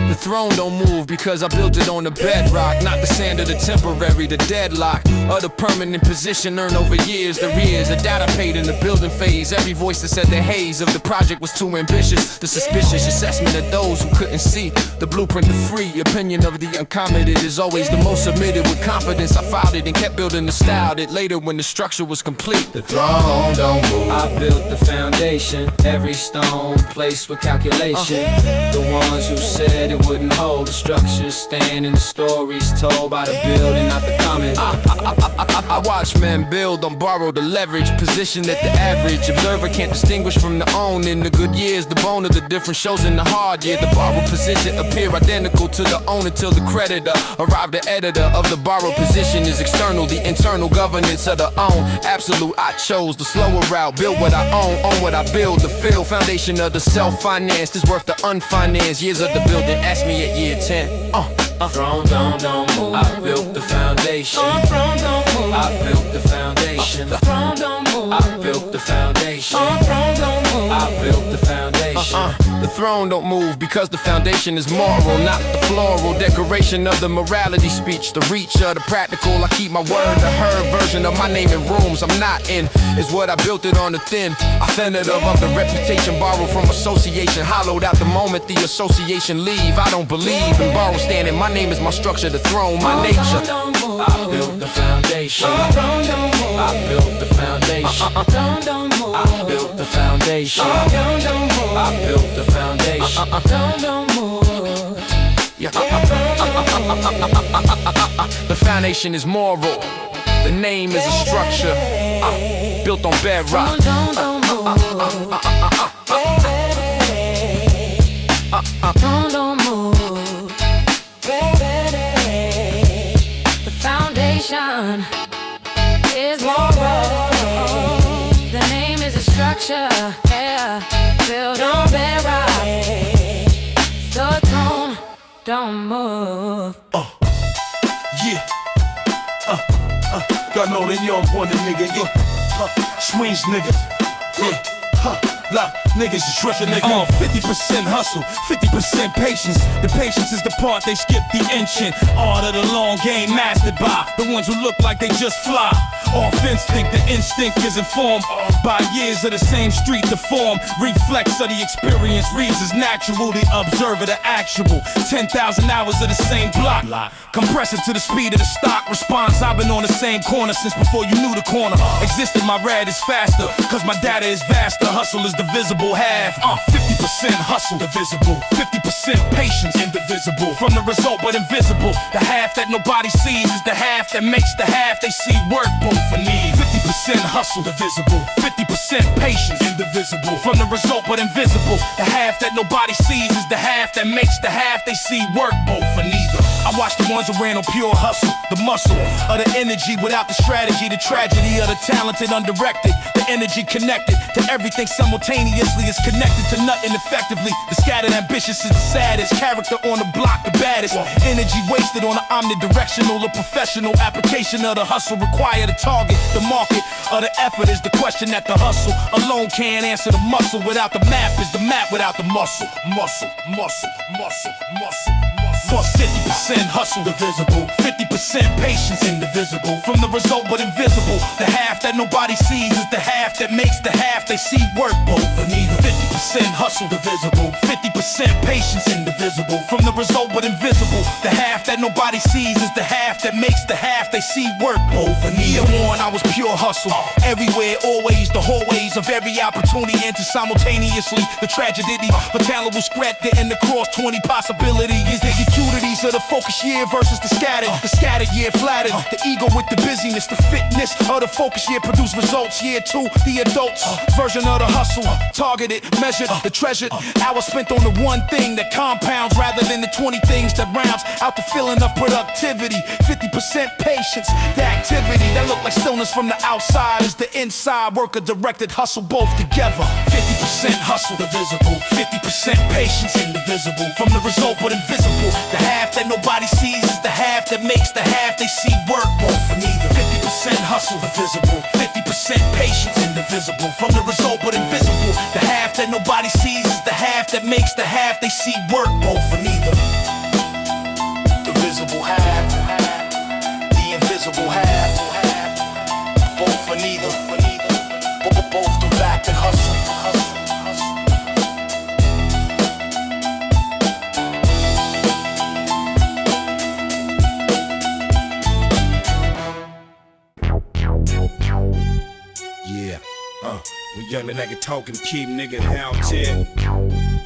The throne don't move because I built it on the bedrock, not the sand of the temporary, the deadlock of the permanent position earned over years. The years, the data paid in the building phase. Every voice that said the haze of the project was too ambitious. The suspicious assessment of those who couldn't see the blueprint, the free opinion of the uncommented is always the most submitted. With confidence I filed it and kept building the style that later when the structure was complete. The throne don't move. I built the foundation, every stone placed with calculation. The ones who said it wouldn't hold, the structures stand in the stories told by the building, not the comment. I watch men build on borrowed the leverage, position that the average observer can't distinguish from the own. In the good years, the bone of the different shows in the hard year. The borrowed position appear identical to the own until the creditor arrived. The editor of the borrowed position is external, the internal governance of the own. Absolute, I chose the slower route, build what I own what I build. The field foundation of the self-financed is worth the unfinanced years of the building. Ask me at year 10. Throne don't move. I built the foundation. Throne don't move. I built the foundation. Throne don't move. I built the foundation. Throne don't move. I built the foundation. The throne don't move because the foundation is moral, not the floral decoration of the morality speech. The reach of the practical, I keep my word. The heard version of my name in rooms I'm not in is what I built it on the thin. Authentative of the reputation borrowed from association, hollowed out the moment the association leave. I don't believe in borrow standing. My name is my structure, the throne, my nature. I built the foundation. I built the foundation. I built the foundation. I built the foundation. Yeah. The foundation is moral. The name is a structure built on bedrock. Don't move. The foundation is moral. The name is a structure, yeah, built on bedrock. The throne don't move. Yeah. God know that young boy, the nigga, yeah. Swings niggas, yeah. Lot niggas is stretching nigga. 50% hustle, 50% patience. The patience is the part they skip the inching. Art of the long game mastered by the ones who look like they just fly. Off instinct, the instinct is informed by years of the same street. The form, reflex of the experience reads as natural. The observer, the actual. 10,000 hours of the same block. Compress it to the speed of the stock response. I've been on the same corner since before you knew the corner existed. My rad is faster, cause my data is vaster. Hustle is the visible half. 50% hustle, divisible. 50% patience, indivisible. From the result, but invisible. The half that nobody sees is the half that makes the half they see work both for need. 50% hustle, divisible. 50% patience, indivisible. From the result, but invisible. The half that nobody sees is the half that makes the half they see work both for neither. I watch the ones who ran on pure hustle, the muscle of the energy without the strategy, the tragedy of the talented undirected, the energy connected to everything simultaneously is connected to nothing effectively. The scattered ambitious is the saddest, character on the block the baddest, energy wasted on the omnidirectional or professional application of the hustle require the target, the market of the effort is the question that the hustle alone can't answer. The muscle without the map is the map without the muscle. Muscle, muscle, muscle, muscle. 50% hustle, divisible. 50% patience, indivisible. From the result, but invisible. The half that nobody sees is the half that makes the half they see work both for neither. 50% hustle, divisible. 50% patience, indivisible. From the result, but invisible. The half that nobody sees is the half that makes the half they see work both for neither. Year one, I was pure hustle. Everywhere, always, the hallways of every opportunity enter simultaneously. The tragedy, fatality scratch getting across 20 possibilities. The utilities of the focus year versus the scattered year flattered. The ego with the busyness, the fitness of the focus year produce results. Year two, the adults version of the hustle, targeted, measured, the treasured hours spent on the one thing that compounds rather than the 20 things that rounds out the feeling of productivity. 50% patience. patience. The activity that look like stillness from the outside is the inside worker directed hustle both together. 50% hustle, the visible. 50% patience, indivisible. From the result but invisible. The half that nobody sees is the half that makes the half they see work both for neither. 50% hustle, the visible. 50% patience, indivisible. From the result but invisible. The half that nobody sees is the half that makes the half they see work both for neither. The visible half, the invisible half, both for neither. Both through act and hustle. Yeah, we young nigga talking, keep nigga down tip.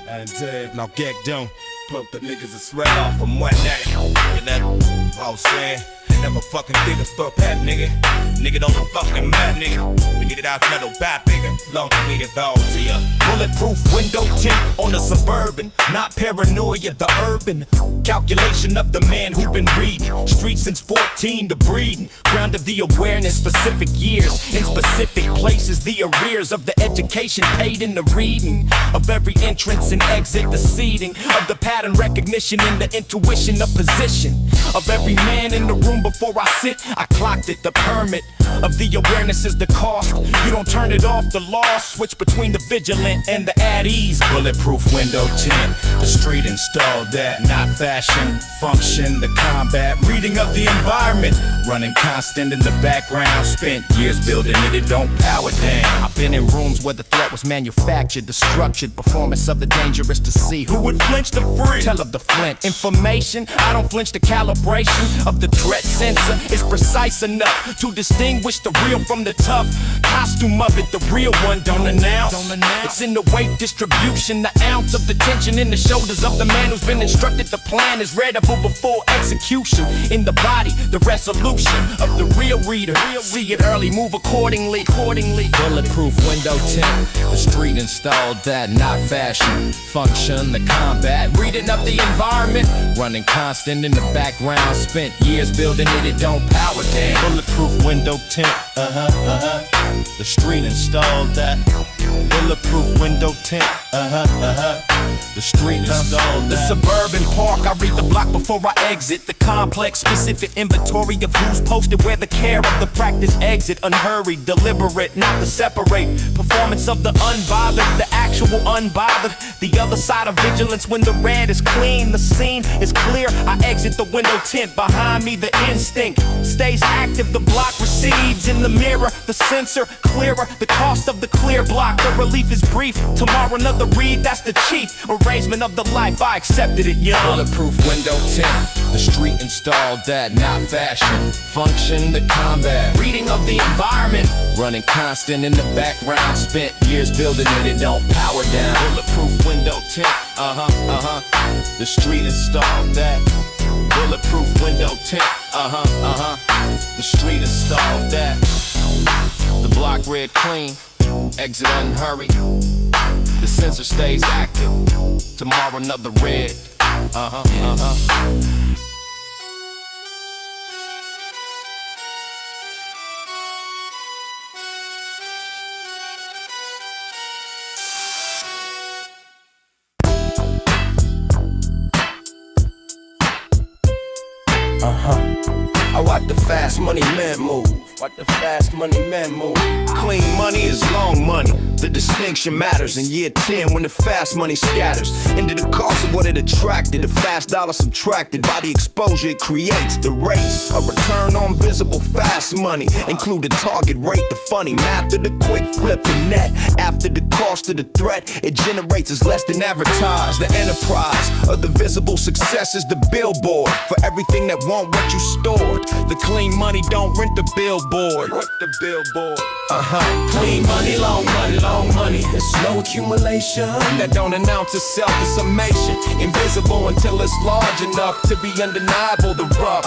And now get down, pump the niggas a sweat off from one night. You know what I'm saying? Never fucking think of stop that nigga. Nigga don't fucking mad nigga. We get it out metal back nigga. Long to me it's all to ya. Bulletproof window tint on the suburban, not paranoia, the urban. Calculation of the man who been reading streets since 14 to breeding. Ground of the awareness, specific years in specific places. The arrears of the education paid in the reading of every entrance and exit, the seating of the pattern recognition and the intuition of position of every man in the room. Before I sit, I clocked it. The permit of the awareness is the cost. You don't turn it off, the law switch between the vigilant and the at ease. Bulletproof window tint, the street installed that. Not fashion, function, the combat. Reading of the environment, running constant in the background. Spent years building it, it don't power down. I've been in rooms where the threat was manufactured. The structured performance of the dangerous to see. Who would flinch the free? Tell of the flint. Information, I don't flinch. The calibration of the threat sensor is precise enough to distinguish the real from the tough. Costume of it, the real one don't announce. It's in the weight distribution, the ounce of the tension in the shoulders of the man who's been instructed. The plan is readable before execution. In the body, the resolution of the real reader. See it early, move accordingly. Bulletproof window tint, the street installed that. Not fashion, function, the combat. Reading of the environment, running constant in the background. Spent years building it, it don't power down. Bulletproof window tint, the street installed that. Bulletproof window tint, the street installed The that. suburban park, I read the block before I exit. The complex, specific inventory of who's posted, where the care of the practice exit. Unhurried, deliberate, not to separate. Performance of the unbothered, the actual unbothered. The other side of vigilance when the red is clean, the scene is clear. I exit the window tint, behind me the instinct stays active. The block recedes in the mirror, the sensor clearer. The cost of the clear block, the relief is brief. Tomorrow another read, that's the chief. Arrangement of the life, I accepted it young. Bulletproof window tint, the street installed that. Not fashion, function, the combat. Reading of the environment, running constant in the background. Spent years building it, it don't power down. Bulletproof window tint, the street installed that. Bulletproof window tint, the street installed that. The block red clean, exit unhurried. The sensor stays active. Tomorrow another red. I watch the fast money men move. Watch the fast money men move. Clean money is long money. The distinction matters in year 10 when the fast money scatters. Into the cost of what it attracted. The fast dollar subtracted by the exposure it creates. The rates, a return on visible fast money. Include the target rate, the funny math of the quick flip, the net. After the cost of the threat, it generates is less than advertised. The enterprise of the visible success is the billboard for everything that want what you stored. The clean money don't rent the billboard. Rent the billboard. Clean money, long money, long money. It's slow accumulation that don't announce itself as summation. Invisible until it's large enough to be undeniable. The rough.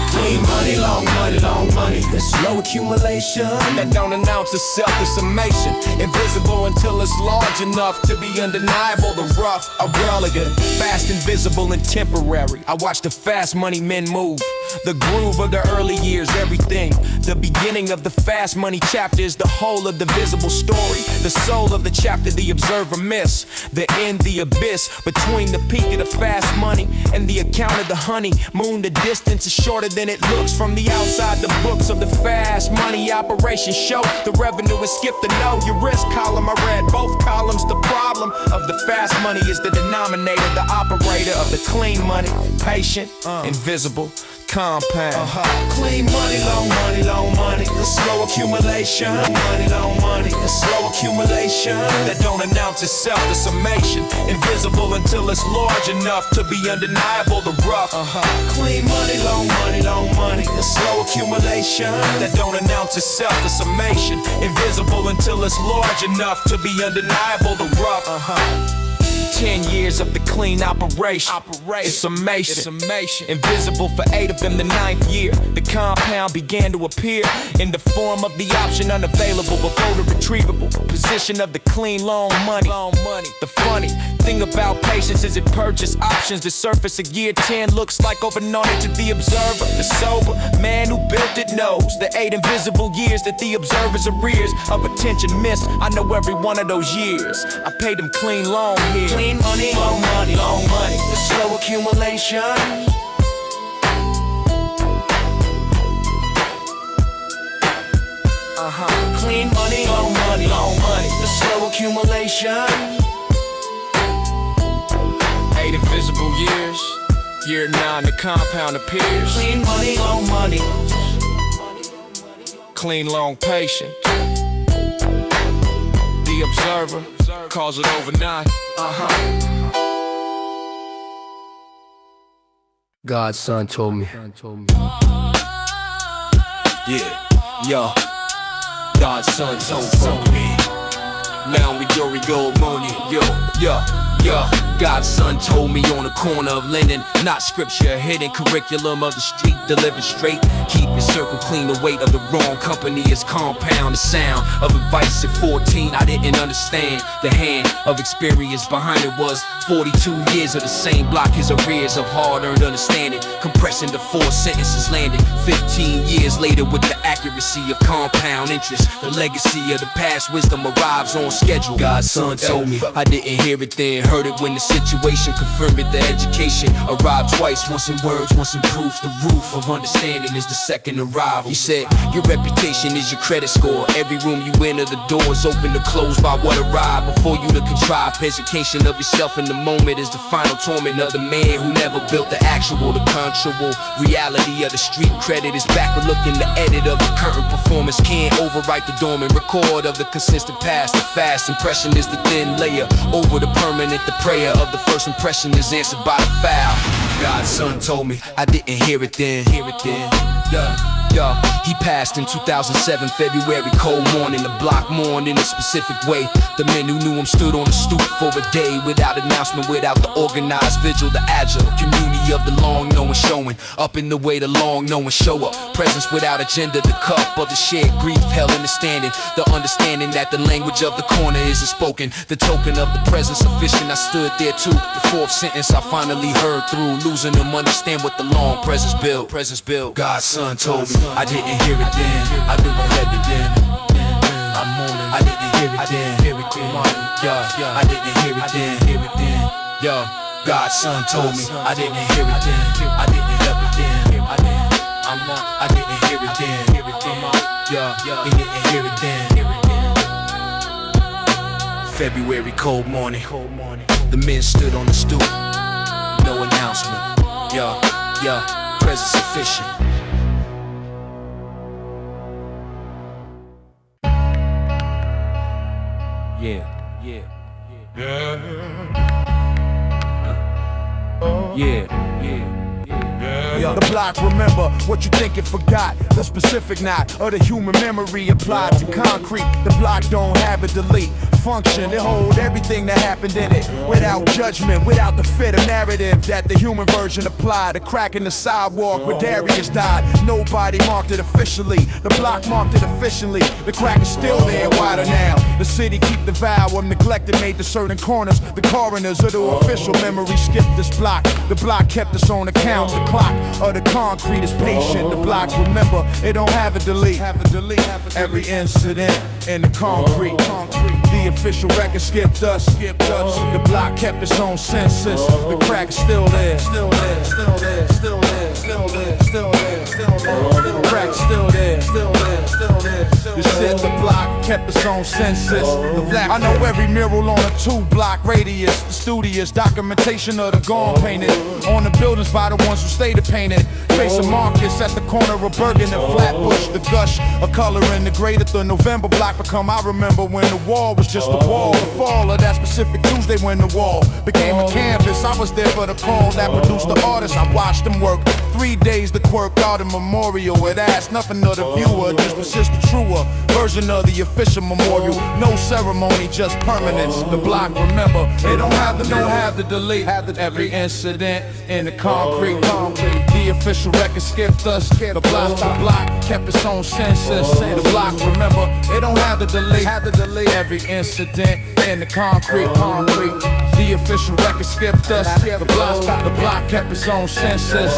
Clean money, long money, long money. money, the slow accumulation that don't announce itself, the summation. Invisible until it's large enough to be undeniable. The rough are elegant, fast, invisible, and temporary. I watch the fast money men move. The groove of the early years, everything. The beginning of the fast money chapter is the whole of the visible story. The soul of the chapter the observer miss. The end, the abyss between the peak of the fast money and the account of the honey. Moon, the distance is shorter than it looks from the outside. The books of the fast money operation show the revenue is skipped the no. Your risk column, I read both columns. The problem of the fast money is the denominator, the operator of the clean money. Patient, invisible, compound. Clean money, long money, long money, the slow accumulation. Money, long money, the slow accumulation that don't announce itself, the summation. Invisible until it's large enough to be undeniable, the rough. Clean money, long money, long money, the slow accumulation that don't announce itself, the summation. Invisible until it's large enough to be undeniable, the rough. 10 years of the clean operation. It's summation. Invisible for 8 of them, the 9th year. The compound began to appear in the form of the option unavailable before the retrievable position of the clean long money. The funny thing about patience is it purchase options. The surface of year 10 looks like overnight to the observer. The sober man who built it knows the 8 invisible years that the observer's arrears of attention missed. I know every one of those years. I paid them clean long here. Clean money, long money, long money, the slow accumulation. Clean money, long money, long money, the slow accumulation. 8 invisible years. Year 9, the compound appears. Clean money, long money. Clean, long, patient. The observer calls it overnight. God's son told me. Yo. God's son told me. Now we Dory Gold Money. Yo. God's son told me on the corner of Lennon. Not scripture, hidden curriculum of the street. Delivered straight, keep your circle clean. The weight of the wrong company is compound. The sound of advice at 14 I didn't understand. The hand of experience behind it was 42 years of the same block. His arrears of hard-earned understanding compressing the 4 sentences landed 15 years later with the accuracy of compound interest. The legacy of the past wisdom arrives on schedule. God's son told me. I didn't hear it then, heard it when the situation confirmed it. The education arrived twice, once in words, once in proof. The roof of understanding is the second arrival. He said, your reputation is your credit score. Every room you enter, the doors open or closed by what arrived before you to contrive. Presentation of yourself in the moment is the final torment of the man who never built the actual, the controllable reality of the street. Credit is backward looking, the edit of the current performance can't overwrite the dormant record of the consistent past. The fast impression is the thin layer over the permanent. The prayer of the first impression is answered by the foul. God's son told me, I didn't hear it then. He passed in 2007, February, cold morning. The block mourned in a specific way. The men who knew him stood on the stoop for a day, without announcement, without the organized vigil. The agile community of the long knowing showing up in the way the long knowing show up. Presence without agenda, the cup of the shared grief held in the standing. The understanding that the language of the corner isn't spoken. The token of the presence sufficient, I stood there too. The 4th sentence I finally heard through. Losing them understand what the long presence built. God's son told me, I didn't hear it then, I didn't hear it then. I'm mourning, I didn't hear it then. I didn't hear it then. God's son told me, I didn't hear it then, I didn't hear it then. I didn't hear it then. He didn't hear it then. February, cold morning. The men stood on the stoop, no announcement. Presence sufficient. Yeah. The block remember what you think it forgot. The specific knot of the human memory applied to concrete. The block don't have a delete function. It hold everything that happened in it without judgment, without the fit of narrative that the human version applied. The crack in the sidewalk where Darius died. Nobody marked it officially. The block marked it efficiently. The crack is still there, wider now. The city keep the vow of neglected, made to certain corners. The coroners of the official memory skipped this block. The block kept us on account. The clock of the concrete is patient. The block remember, it don't have a delete. Every incident in the concrete. The official record skipped us. The block kept its own census. The crack is still there. The crack is still there. The shit, the block kept its own census. I know every mural on a 2-block radius. The studious documentation of the gone painted on the buildings by the ones who stayed to paint it. Face of Marcus at the corner of Bergen and Flatbush. The gush of color in the great at the November block become I remember when the wall was just a wall. The fall of that specific Tuesday when the wall became a canvas. I was there for the call that produced the artist. I watched them work 3 days the quirk out in memorial. It asked nothing of the viewer, just persist the truer version of the official memorial. No ceremony, just permanence. The block remember, it don't have to delete. Every incident in the concrete. The official record skipped us. The block kept its own census. The block remember, it don't have to delete. Every incident in the concrete. The official record skipped us. The block kept its own census.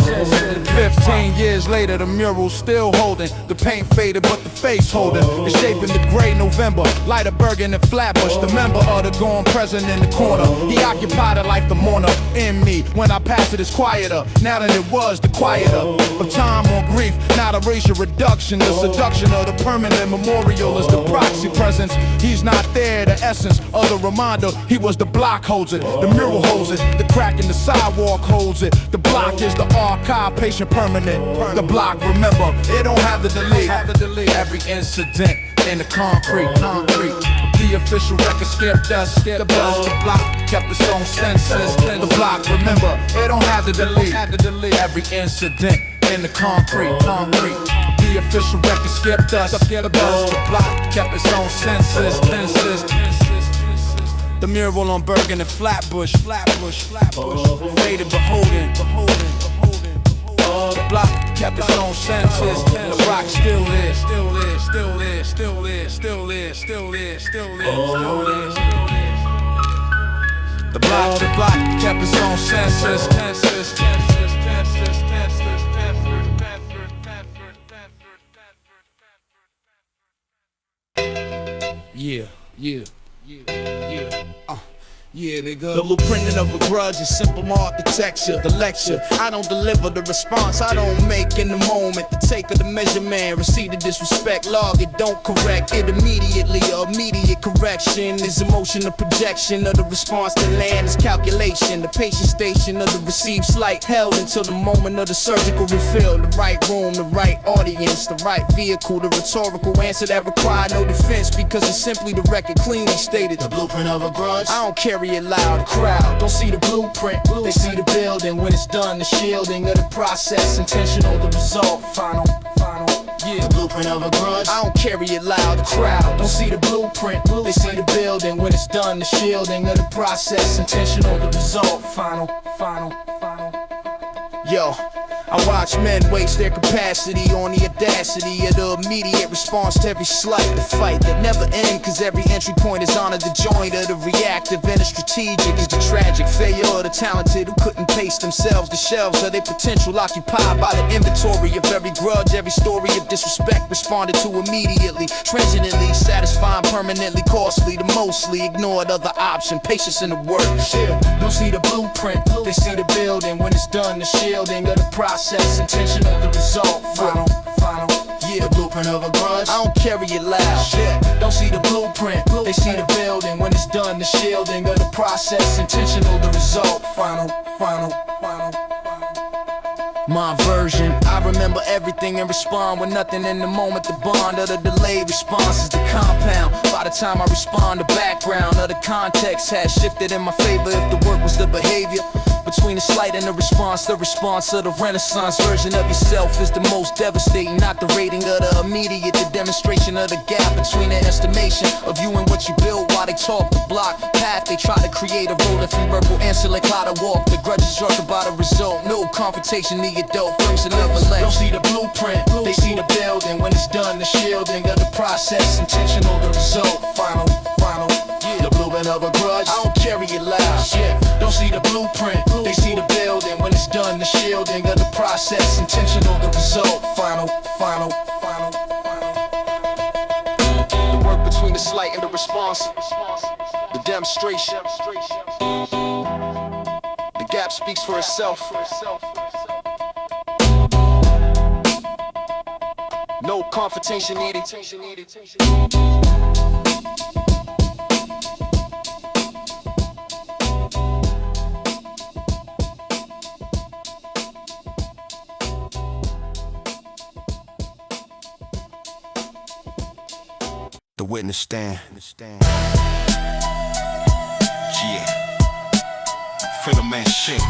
15 years later, the mural's still holding. The paint faded, but the face holding. It's shaping the gray November. Lighter Bergen and Flatbush. The member of the gone present in the corner. He occupied a life, the mourner in me. When I passed it, it's quieter. Now than it was, the quieter. Of time on grief, not a racial reduction. The seduction of the permanent memorial is the proxy presence. He's not there, the essence of the reminder. He was the block holds it, the mural holds it, the crack in the sidewalk holds it. The block is the archive, patient permanent. The block remember, it don't have to delete. Every incident in the concrete. The official record skipped us. The block kept its own census. The block remember, it don't have to delete. Every incident in the concrete. The official record skipped us. The block kept its own census. The mural on Bergen and Flatbush. Faded beholden. The block kept its own census. The rock still there. The block kept its own census. Yeah, nigga. The blueprint of a grudge is simple architecture. The lecture, I don't deliver the response I don't make in the moment. The take of the measurement, receive the disrespect, log it, don't correct it immediately. Immediate correction is emotional projection of the response to land is calculation. The patient station of the received slight held until the moment of the surgical refill. The right room, the right audience, the right vehicle, the rhetorical answer that required no defense because it's simply the record cleanly stated. The blueprint of a grudge. I don't carry it loud, the crowd don't see the blueprint, they see the building. When it's done, the shielding of the process, intentional, the result, final. Yeah, the blueprint of a grudge. I don't carry it loud, the crowd don't see the blueprint, they see the building. When it's done, the shielding of the process, intentional, the result, final. Yo, I watch men waste their capacity on the audacity of the immediate response to every slight. The fight that never ends, cause every entry point is honored. The joint of the reactive and the strategic is the tragic failure of the talented who couldn't pace themselves. The shelves of their potential occupied by the inventory of every grudge. Every story of disrespect responded to immediately, transiently, satisfying, permanently costly. The mostly ignored other option, patience in the work. Don't see the blueprint, they see the building. When it's done, the shielding of the process, intentional, the result, final. Yeah, the blueprint of a grudge. I don't carry it loud. Don't see the blueprint, they see the building. When it's done, the shielding of the process, intentional, the result, final. My version, I remember everything and respond with nothing in the moment. The bond of the delayed response is the compound. By the time I respond, the background of the context has shifted in my favor. If the work was the behavior, between the slight and the response of the Renaissance version of yourself is the most devastating. Not the rating of the immediate, the demonstration of the gap between the estimation of you and what you build. While they talk the block path, they try to create a road of verbal answer like how to walk. The grudge is struck about a result. No confrontation, the adult firms and never let. Don't see the blueprint, they see the building. When it's done, the shielding of the process, intentional, the result, final. Yeah. The blueprint of a grudge, I don't carry it loud. Yeah. Don't see the blueprint, they see the building. When it's done, the shielding of the process, intentional, the result, final. The work between the slight and the response, the demonstration. The gap speaks for itself. No confrontation needed. The witness stand. Yeah. For the man shit.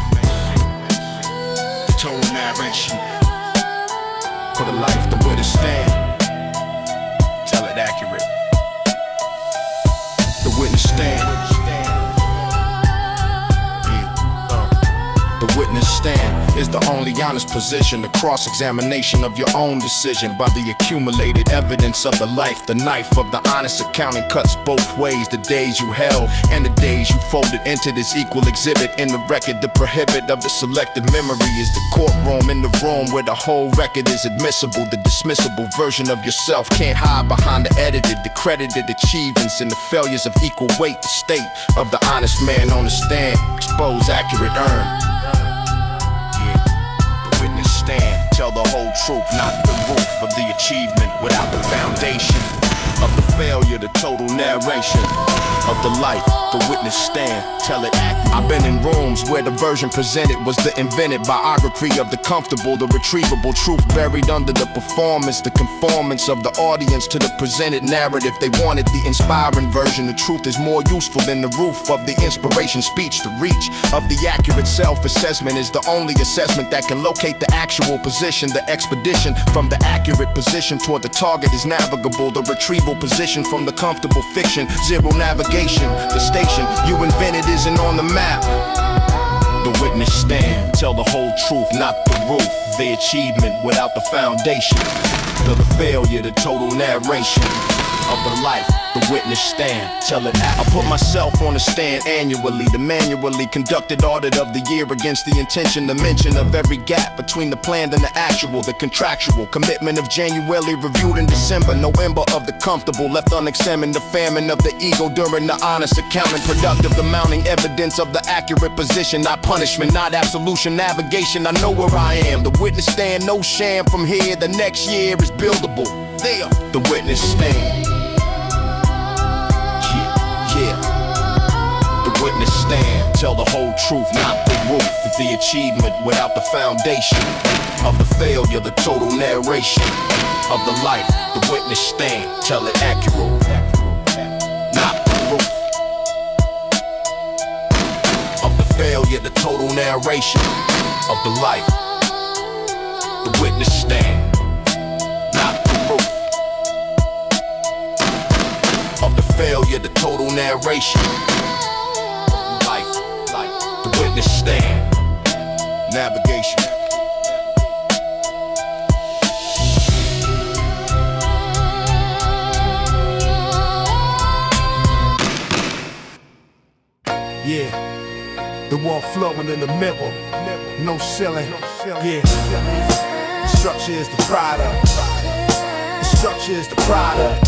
The total narration. For the life, the witness stand. Tell it accurate. The witness stand. The witness stand is the only honest position. The cross-examination of your own decision by the accumulated evidence of the life. The knife of the honest accounting cuts both ways. The days you held and the days you folded into this equal exhibit. In the record, the prohibit of the selected memory is the courtroom. In the room where the whole record is admissible. The dismissible version of yourself can't hide behind the edited, the credited achievements and the failures of equal weight. The state of the honest man on the stand. Expose, accurate, earn. Stand, tell the whole truth, not the roof of the achievement without the foundation of the failure, the total narration of the life, the witness stand, tell it accurate. I've been in rooms where the version presented was the invented biography of the comfortable, the retrievable truth buried under the performance, the conformance of the audience to the presented narrative. They wanted the inspiring version. The truth is more useful than the roof of the inspiration speech. The reach of the accurate self-assessment is the only assessment that can locate the actual position. The expedition from the accurate position toward the target is navigable. The retrieval position from the comfortable fiction, zero navigation. The station you invented isn't on the map. The witness stand, tell the whole truth, not the roof. The achievement without the foundation. The failure, the total narration of the life. The witness stand, tell it out. I put myself on the stand annually. The manually conducted audit of the year against the intention, the mention of every gap between the planned and the actual. The contractual commitment of January reviewed in December. November of the comfortable left unexamined. The famine of the ego during the honest accounting. Productive, the mounting evidence of the accurate position. Not punishment, not absolution, navigation. I know where I am. The witness stand, no sham from here. The next year is buildable. There, the witness stand. The witness stand, tell the whole truth, not the roof of the achievement without the foundation of the failure, the total narration of the life. The witness stand, tell it accurate, not the roof of the failure, the total narration of the life. The witness stand, not the roof of the failure, the total narration. The witness stand, navigation. Yeah, the wall flowing in the middle, no ceiling. Yeah, the structure is the product. The structure is the product.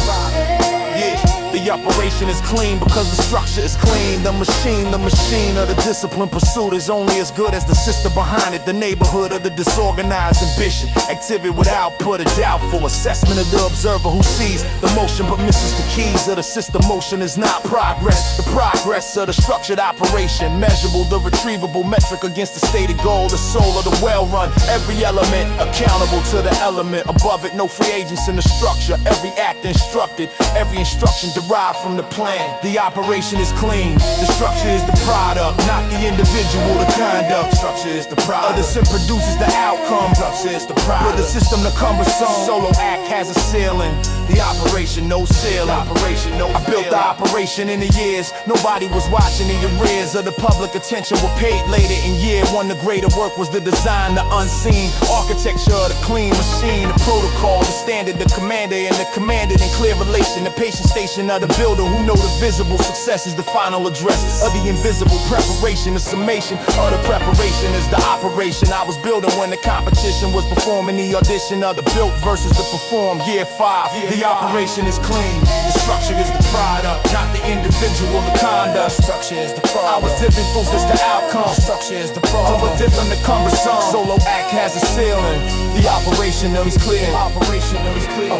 Yeah. The operation is clean because the structure is clean. The machine of the discipline pursuit is only as good as the system behind it. The neighborhood of the disorganized ambition. Activity with output, a doubtful assessment of the observer who sees the motion but misses the keys of the system. Motion is not progress. The progress of the structured operation. Measurable, the retrievable metric against the stated goal. The soul of the well-run. Every element accountable to the element above it. No free agents in the structure. Every act instructed. Every instruction directed derived from the plan. The operation is clean. The structure is the product, not the individual, the conduct. Structure is the product. The sim produces the outcome. Structure is the product. With the system, the cumbersome. Solo act has a ceiling. The operation, no ceiling. Operation, no I built the operation in the years. Nobody was watching in your rears, or the public attention were paid later in year one. The greater work was the design, the unseen architecture of the clean machine, the protocol, the standard, the commander and the commanded in clear relation, the patient station of the builder who know the visible success is the final address of the invisible preparation. The summation of the preparation is the operation I was building when the competition was performing. The audition of the built versus the performed. Year 5, the operation is clean. The structure is the product, not the individual, the conduct. Structure is the product. I was tipping fools, it's the outcome. Structure is the product. Over different, the cumbersome. Solo act has a ceiling. The operation is clear. Operation is clear.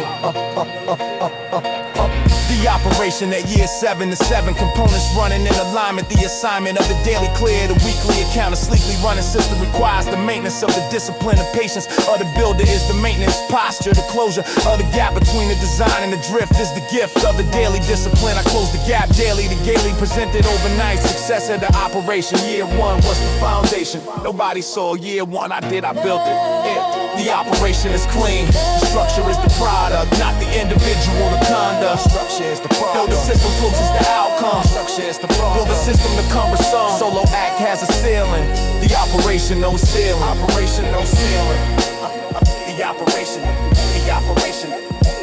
The operation at year 7 to 7, components running in alignment. The assignment of the daily clear, the weekly account, a sleekly running system requires the maintenance of the discipline and patience of the builder is the maintenance posture. The closure of the gap between the design and the drift is the gift of the daily discipline. I close the gap daily, the gaily presented overnight. Success of the operation, year 1 was the foundation. Nobody saw year 1, I did, I built it. Yeah. The operation is clean. The structure is the product, not the individual, the conduct. Structure is the product. Though the system produces the outcome. Structure is the product. Will the system the cumbersome. Solo act has a ceiling. The operation no ceiling. Operation no ceiling. The operation. The operation.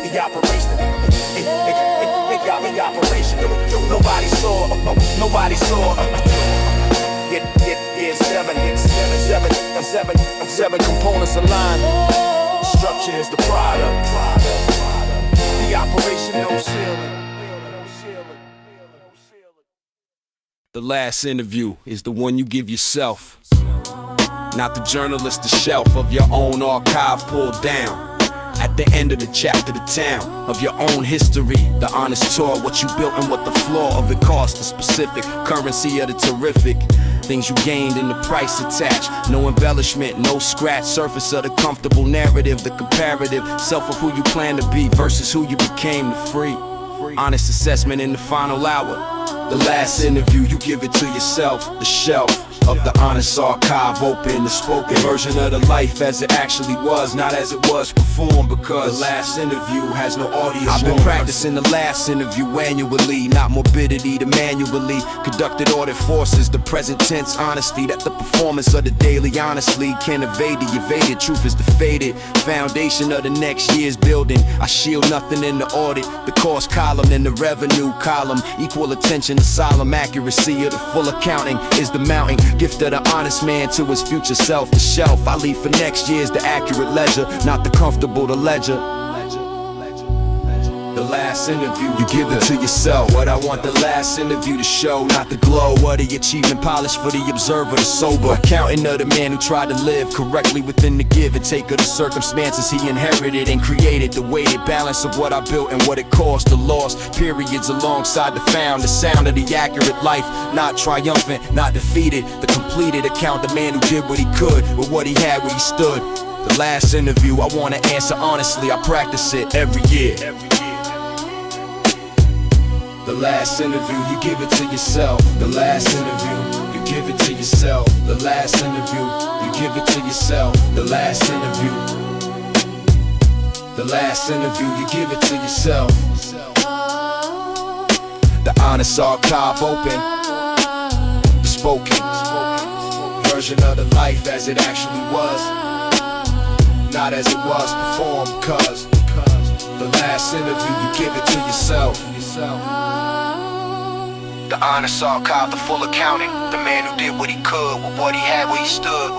The operation. It got the operation. Nobody saw. Nobody saw. It's 7 components aligned. Structure is the product. The operation no ceiling. The last interview is the one you give yourself, not the journalist, the shelf of your own archive pulled down. At the end of the chapter, the town of your own history, the honest tour, what you built and what the flaw of it cost, the specific currency of the terrific things you gained and the price attached. No embellishment, no scratch, surface of the comfortable narrative, the comparative self of who you plan to be versus who you became, the free honest assessment in the final hour. The last interview, you give it to yourself, the shelf of the honest archive open, the spoken version of the life as it actually was, not as it was performed, because the last interview has no audio. I've been practicing the last interview annually, not morbidity to manually conducted audit forces, the present tense honesty that the performance of the daily honestly can evade the evaded. Truth is the faded foundation of the next year's building. I shield nothing in the audit, the cost column and the revenue column. Equal attention to solemn accuracy of the full accounting is the mounting gift of the honest man to his future self. The shelf I leave for next year's the accurate ledger, not the comfortable the ledger. The last interview, you give it to yourself. What I want the last interview to show, not the glow of the achievement polished for the observer, the sober accountant of the man who tried to live correctly within the give and take of the circumstances he inherited and created. The weighted balance of what I built and what it cost, the lost periods alongside the found, the sound of the accurate life, not triumphant, not defeated. The completed account, the man who did what he could with what he had where he stood. The last interview, I wanna answer honestly, I practice it every year. The last interview, you give it to yourself. The last interview, you give it to yourself. The last interview, you give it to yourself. The last interview. The last interview, you give it to yourself. The honest archive open, the spoken version of the life as it actually was, not as it was performed, cause the last interview, you give it to yourself. The honest archive, the full accounting, the man who did what he could with what he had where he stood.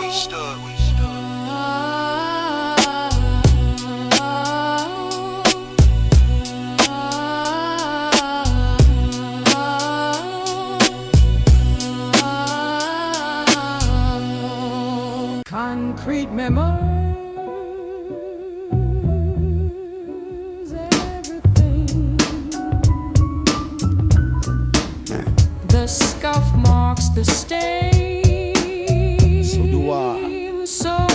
Concrete memories, everything. The scuff marks the stain. So do I. So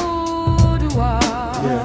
do I. Yeah.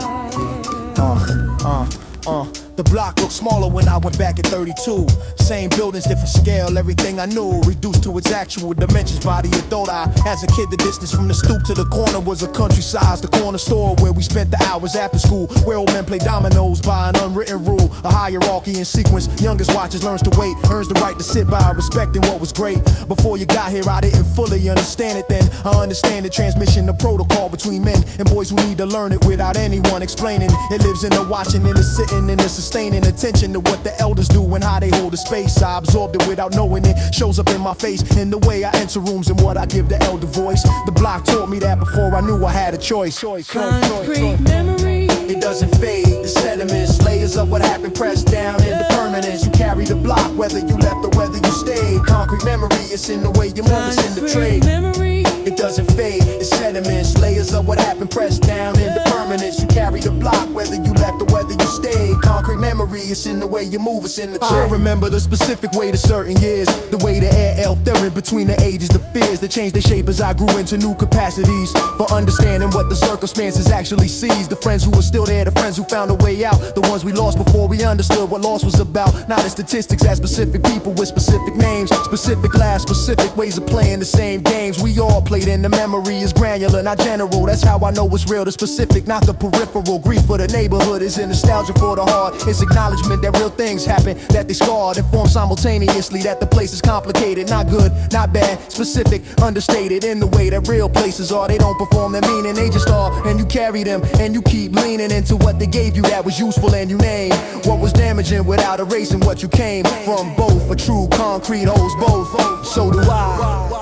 The block looked smaller when I went back at 32. Same buildings, different scale, everything I knew reduced to its actual dimensions by the adult eye. As a kid, the distance from the stoop to the corner was a country size. The corner store where we spent the hours after school, where old men play dominoes by an unwritten rule, a hierarchy in sequence. Youngest watches, learns to wait, earns the right to sit by, respecting what was great. Before you got here, I didn't fully understand it then. I understand the transmission, the protocol between men and boys who need to learn it without anyone explaining. It lives in the watching and the sitting and the sustaining attention to what the elders do and how they hold the space. I absorbed it without knowing it. Shows up in my face, in the way I enter rooms and what I give the elder voice. The block taught me that before I knew I had a choice. Concrete memory. It doesn't fade, the sediments, layers of what happened pressed down into permanence. You carry the block, whether you left or whether you stayed. Concrete memory, it's in the way you move, it's in the trade. Memory. It doesn't fade, it's sediments, layers of what happened pressed down into permanence. You carry the block, whether you left or whether you stayed. Concrete memory, it's in the way you move, it's in the trade. I remember the specific way to certain years, the way the air elf, they're in between the ages, the fears that changed their shape as I grew into new capacities for understanding what the circumstances actually seized. The friends who were still there, the friends who found a way out, the ones we lost before we understood what loss was about. Not as statistics, as specific people with specific names, specific lives, specific ways of playing the same games. We all played in the memory is granular, not general. That's how I know it's real, the specific, not the peripheral. Grief for the neighborhood is in nostalgia for the heart. It's acknowledgement that real things happen, that they scarred, inform simultaneously that the place is complicated, not good, not bad, specific, understated in the way that real places are. They don't perform their meaning, they just are, and you carry them, and you keep leaning into what they gave you that was useful, and you name what was damaging without erasing what you came from. Both a true concrete holds both, so do I.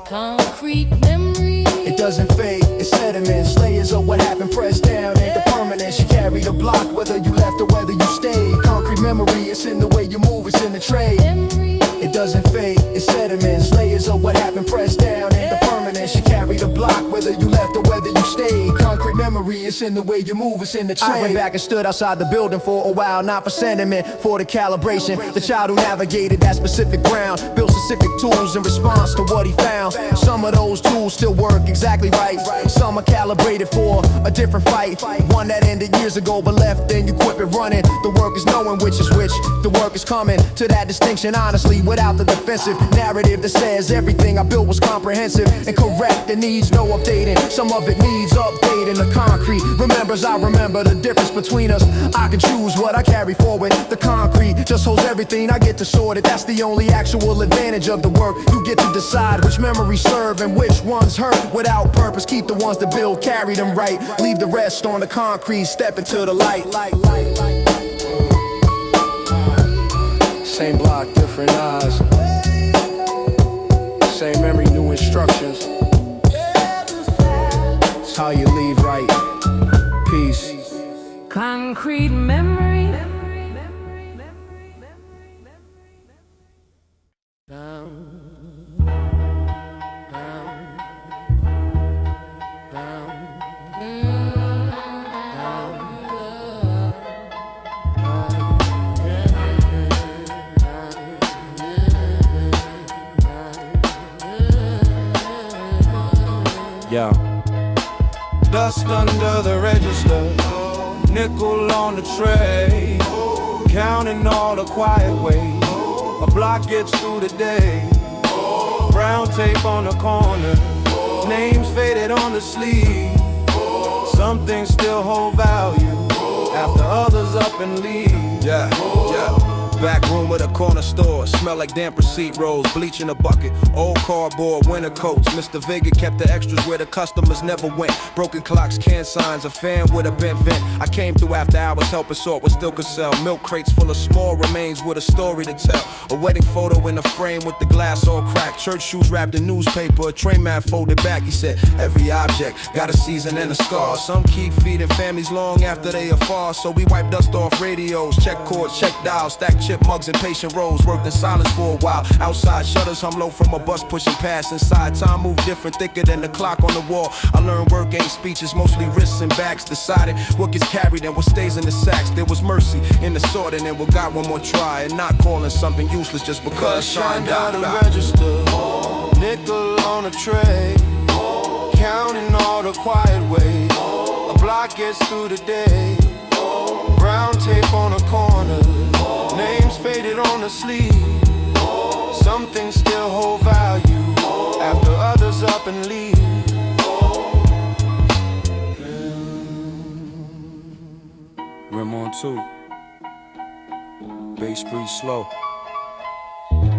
Concrete memory. It doesn't fade, it's sediments, layers of what happened pressed down into permanence. You carry the block, whether you left or whether you stayed. Concrete memory, it's in the way you move, it's in the trade. It doesn't fade, it's sediments, layers of what happened pressed down into permanence. You carry the block, whether you left or whether you stayed. Concrete memory, it's in the way you move, it's in the trade. I went back and stood outside the building for a while, not for sentiment, for the calibration. The child who navigated that specific ground, built specific tools in response to what he found. Some of those tools still work exactly right, some are calibrated for a different fight. One that ended years ago but left, then you quit it running. The work is knowing which is which, the work is coming to that distinction honestly, without the defensive narrative that says everything I built was comprehensive and correct. It needs no updating, some of it needs updating. The concrete remembers, I remember the difference between us. I can choose what I carry forward. The concrete just holds everything, I get to sort it. That's the only actual advantage of the work. You get to decide which memories serve and which ones hurt. Without purpose, keep the ones that build, carry them right. Leave the rest on the concrete, step into the light. Same block, different eyes. Same memory, new instructions. It's how you leave right. Peace. Concrete memory. Yeah. Dust under the register, nickel on the tray, counting all the quiet ways a block gets through the day. Brown tape on the corner, names faded on the sleeve. Some things still hold value after others up and leave. Yeah. Back room of the corner store, smell like damp receipt rolls, bleach in a bucket, old cardboard, winter coats. Mr. Vega kept the extras where the customers never went. Broken clocks, can signs, a fan with a bent vent. I came through after hours, helping sort what still could sell. Milk crates full of small remains with a story to tell. A wedding photo in a frame with the glass all cracked. Church shoes wrapped in newspaper, a tray mat folded back. He said, every object got a season and a scar. Some keep feeding families long after they are far. So we wipe dust off radios, check cords, check dials, stack chip mugs and patient rows. Worked in silence for a while. Outside shutters hum low from a bus pushing past. Inside time moved different, thicker than the clock on the wall. I learned work ain't speeches, mostly wrists and backs. Decided what gets carried and what stays in the sacks. There was mercy in the sorting and we got one more try. And not calling something useless just because Shine down the register, nickel on a tray, counting all the quiet ways a block gets through the day. Brown tape on the corner, names faded on the sleeve. Some things still hold value after others up and leave. Rim on 2. Bass breathe slow.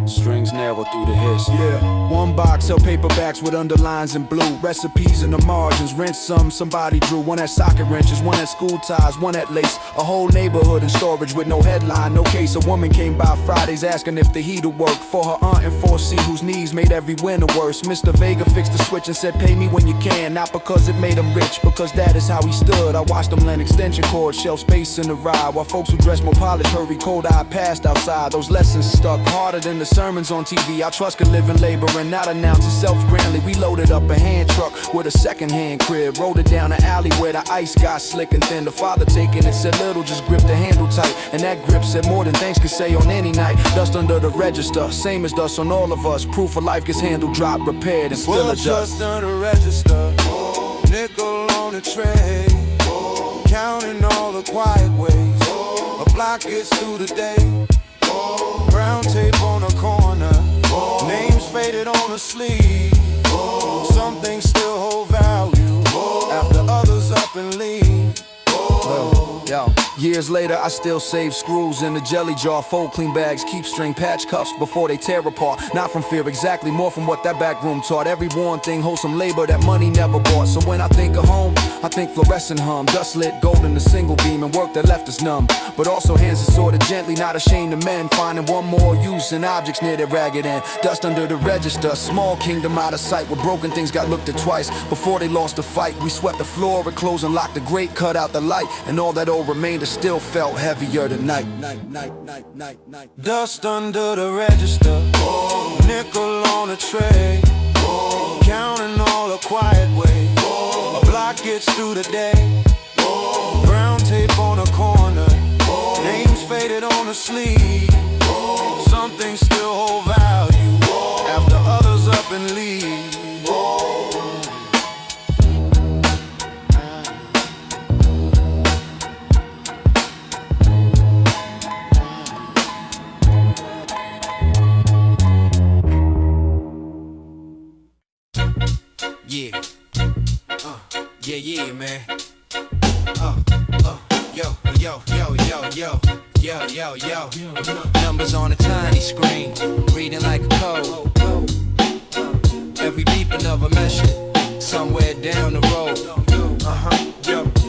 Strings narrow through the hiss. Yeah, one box of paperbacks with underlines in blue. Recipes in the margins, rent somebody drew. One at socket wrenches, one at school ties, one at lace. A whole neighborhood in storage with no headline, no case. A woman came by Fridays asking if the heater worked for her aunt in 4C whose knees made every winter worse. Mr. Vega fixed the switch and said pay me when you can. Not because it made him rich, because that is how he stood. I watched him land extension cords, shelf space in the ride, while folks who dress more polished hurry cold-eyed past outside. Those lessons stuck harder than the sermons on TV. I trust could live in labor and not announce itself grandly. We loaded up a hand truck with a second-hand crib, rolled it down the alley where the ice got slick and thin. The father taking it said little, just grip the handle tight, and that grip said more than thanks could say on any night. Dust under the register, same as dust on all of us. Proof of life gets handled, dropped, repaired, and still adjust. Dust under the register, nickel on the tray, counting all the quiet ways. A block gets through the day. Brown tape on the corner, names faded on the sleeve. Some things still hold value after others up and leave. Yo, years later I still save screws in the jelly jar, fold clean bags, keep string patch cuffs before they tear apart. Not from fear exactly, more from what that back room taught. Every worn thing holds some labor that money never bought. So when I think of home, I think fluorescent hum, dust lit gold in the single beam, and work that left us numb. But also hands that sorted gently, not ashamed of men, finding one more use in objects near their ragged end. Dust under the register, small kingdom out of sight, where broken things got looked at twice before they lost the fight. We swept the floor and closed and locked the grate, cut out the light, and all that old remainder still felt heavier tonight. Dust under the register, nickel on the tray, counting all the quiet ways. A block gets through the day. Brown tape on the corner, names faded on the sleeve. Some things still hold value after others up and leave. Yeah. Yeah, man. Yo. Numbers on a tiny screen, reading like a code. Every beeping of a mission, somewhere down the road.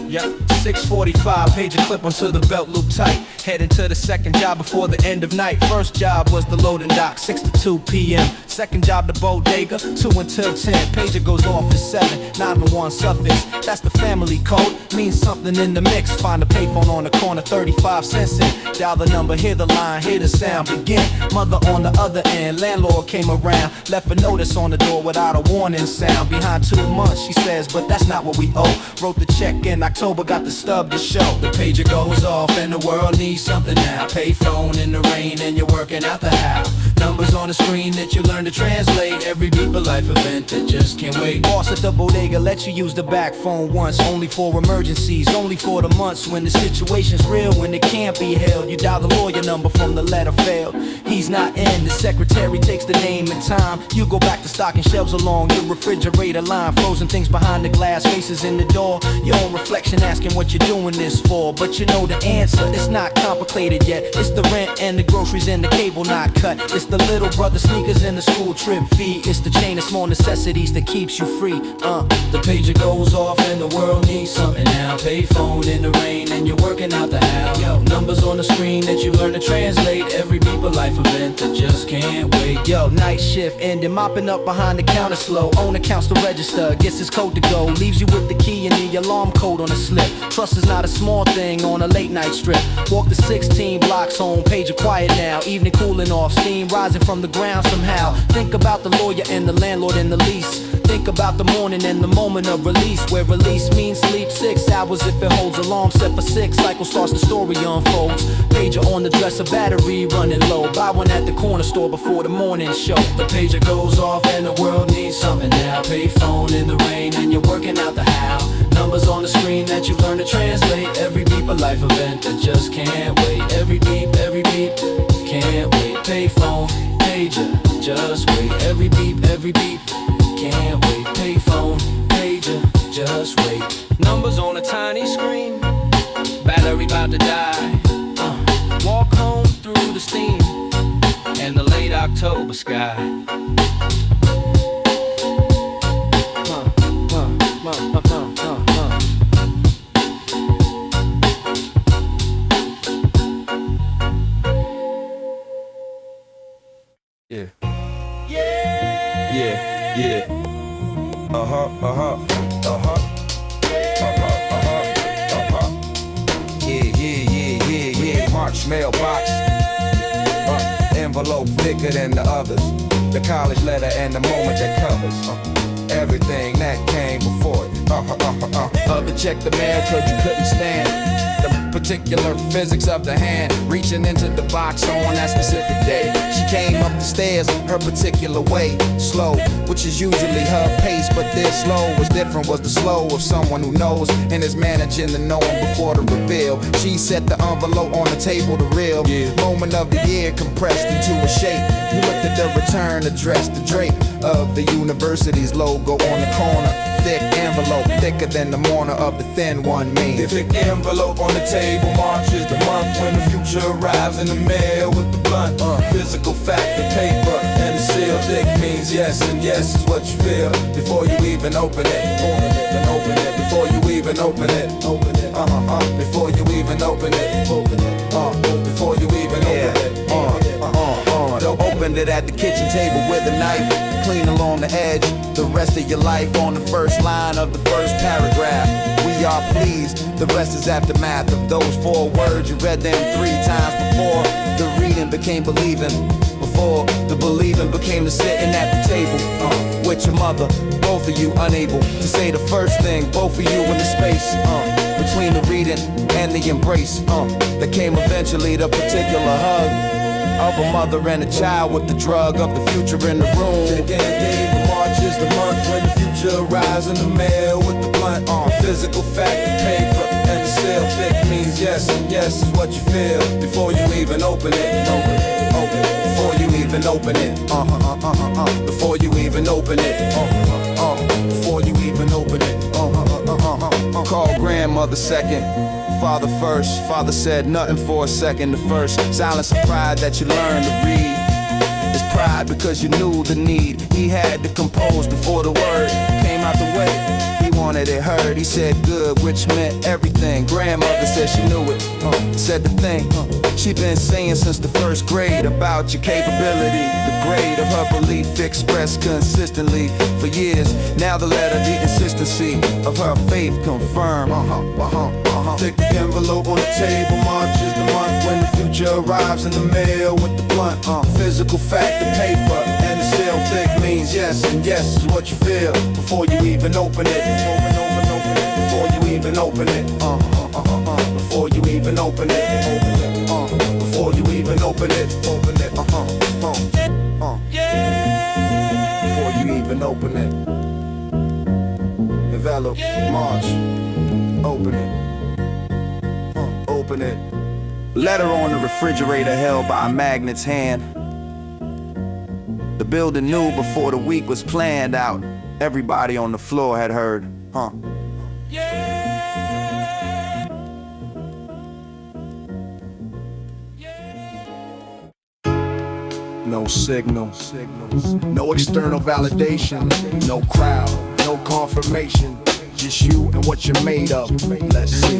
Yeah, 6:45, page a clip onto the belt loop tight. Heading to the second job before the end of night. First job was the loading dock, 6 to 2 p.m. Second job the bodega, 2 until 10. Pager goes off at 7, 911 suffix. That's the family code, means something in the mix. Find a payphone on the corner, 35 cents in. Dial the number, hear the line, hear the sound begin. Mother on the other end, landlord came around, left a notice on the door without a warning sound. Behind 2 months, she says, but that's not what we owe. Wrote the check in October, got the stub to show. The pager goes off and the world needs something now. Payphone in the rain and you're working out the how. Numbers on the screen that you learn to translate. Every beat a life event that just can't wait. Boss at the bodega lets you use the back phone once, only for emergencies, only for the months when the situation's real, when it can't be held. You dial the lawyer number from the letter failed. He's not in, the secretary takes the name and time. You go back to stocking shelves along your refrigerator line. Frozen things behind the glass, faces in the door. Your own reflection asking what you're doing this for. But you know the answer, it's not complicated yet. It's the rent and the groceries and the cable not cut. It's the little brother sneakers and the school trip fee. It's the chain of small necessities that keeps you free. The pager goes off and the world needs something now. Payphone in the rain and you're working out the how. Yo, numbers on the screen that you learn to translate. Every beat a life event that just can't wait. Yo, night shift ending, mopping up behind the counter slow. Owner counts the register, gets his code to go. Leaves you with the key and the alarm code on a slip. Trust is not a small thing on a late night strip. Walk the 16 blocks home, pager quiet now. Evening cooling off, steam rising from the ground somehow. Think about the lawyer and the landlord and the lease. Think about the morning and the moment of release, where release means sleep 6 hours if it holds. Alarm set for 6, cycle starts, the story unfolds. Pager pager on the dresser, battery running low. Buy one at the corner store before the morning show. The pager goes off and the world needs something now. Pay phone in the rain and you're working out the how. Numbers on the screen that you learn to translate. Every beep a life event that just can't wait. Every beep, can't wait. Pay phone, pager, just wait. Every beep, can't wait. Pay phone, pager, just wait. Numbers on a tiny screen, battery about to die. Walk home through the steam and the late October sky. March mailbox, envelope thicker than the others. The college letter and the moment that covers everything that came before it. Other check the mail 'cause you couldn't stand the particular physics of the hand reaching into the box on that specific day. She came up the stairs her particular way, slow, which is usually her pace, but this slow was different, was the slow of someone who knows and is managing the knowing before the reveal. She set the envelope on the table, the real moment of the year compressed into a shape. You looked at the return address, the drape of the university's logo on the corner. Thick envelope, thicker than the mourner of the thin one means. The thick envelope on the table, March is the month when the future arrives in the mail with the blunt. Physical fact, the paper and the seal. Thick means yes, and yes is what you feel before you even open it. Then open it before you even open it. Before you even open it. Before you even open it. Opened it at the kitchen table with a knife, clean along the edge. The rest of your life on the first line of the first paragraph. We are pleased, the rest is aftermath of those 4 words. You read them 3 times before the reading became believing. Before the believing became the sitting at the table with your mother. Both of you unable to say the first thing. Both of you in the space between the reading and the embrace. That came eventually the particular hug of a mother and a child with the drug of the future in the room. March is the month when the future arrives in the mail with the blunt. Physical fact, the paper and the seal. Thick means yes, and yes is what you feel before you even open it. Before you even open it. Before you even open it. Before you even open it. Call grandmother second, father first. Father said nothing for a second. The first silence of pride that you learned to read is pride because you knew the need. He had to compose before the word came out the way. He wanted it heard. He said good, which meant everything. Grandmother said she knew it. Said the thing she been saying since the first grade about your capability. The grade of her belief expressed consistently for years. Now the letter, the consistency of her faith confirmed. Thick envelope on the table, March is the month when the future arrives in the mail with the blunt. Physical fact, the paper and the seal. Thick means yes, and yes is what you feel before you even open it. Before you even open it. Before you even open it. Before you even open it. Before you even open it. Envelope, March, open it. Open it. Letter on the refrigerator held by a magnet's hand. The building knew before the week was planned out. Everybody on the floor had heard, No signal, no external validation, no crowd, no confirmation. Just you and what you're made of. Let's see.